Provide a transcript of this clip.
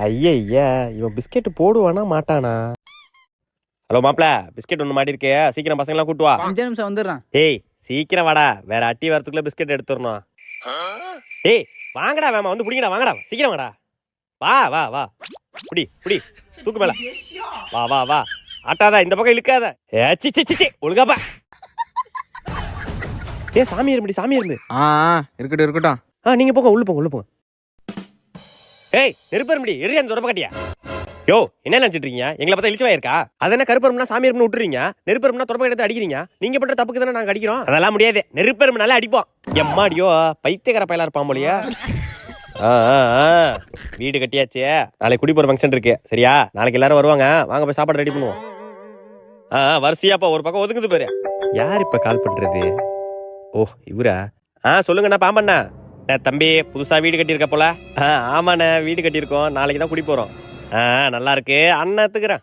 ஐயா இவன் பிஸ்கெட் போடுவானா மாட்டானா? ஹலோ மாப்ள, பிஸ்கெட் ஒன்று மாட்டி இருக்கே, சீக்கிரம் பசங்களாம் கூட்டு வா. 5 நிமிஷம் வந்துடுறான். ஏய் சீக்கிரம் வாடா, வேற அட்டி வரத்துக்குள்ள பிஸ்கெட் எடுத்துடணும். ஏய் வாங்கடா வேமா, வந்து பிடிங்கடா, வாங்கடா சீக்கிரம் வாடா. வா வா வா, புடி புடி, தூக்கு மேல. வா வா வா, ஆட்டாதா, இந்த பக்கம் இழுக்காத. சி சி சி, ஒழுங்காப்பா. ஏ சாமி இரும்படி, சாமி இருந்து. இருக்கட்டும் இருக்கட்டும். நீங்க போங்க, உள்ள போங்க உள்ள போங்க. ஏய் நெருப்பரும்படி, எரியா அந்த தொடப்ப காட்டியா? யோ என்ன நினைச்சிட்டு இருக்கீங்க? எங்களை பார்த்தா இழிச்சவா இருக்கா? அது என்ன கருப்பரும்னா சாமி எறும்பு விட்டுறீங்க, நெருப்பரும்னா தொடப்ப எடுத்து அடிக்கிறீங்க. நீங்க பண்ற தப்புக்கு தானே நாங்க அடிக்கிறோம். அதெல்லாம் முடியாது, நெருப்பரும்பு நல்லா அடிப்போம். எம்மாடியோ பைத்தியக்கார பயலா இருப்பான் போலியா. வீடு கட்டியாச்சு, நாளைக்கு குடி போற ஃபங்க்ஷன் இருக்கு சரியா? நாளைக்கு எல்லாரும் வருவாங்க, வாங்க போய் சாப்பாடு ரெடி பண்ணுவோம். வரிசையாப்பா ஒரு பக்கம் ஒதுங்குது பாரு. யார் இப்ப கால் பண்றது? ஓ இவரா? சொல்லுங்கண்ணா பாம்பண்ணா. தம்பி புதுசா வீடு கட்டியிருக்க போல? ஆமாண்ணே வீடு கட்டியிருக்கோம், நாளைக்கு தான் குடி போறோம். நல்லா இருக்கு அண்ணா எடுத்துக்கிறேன்.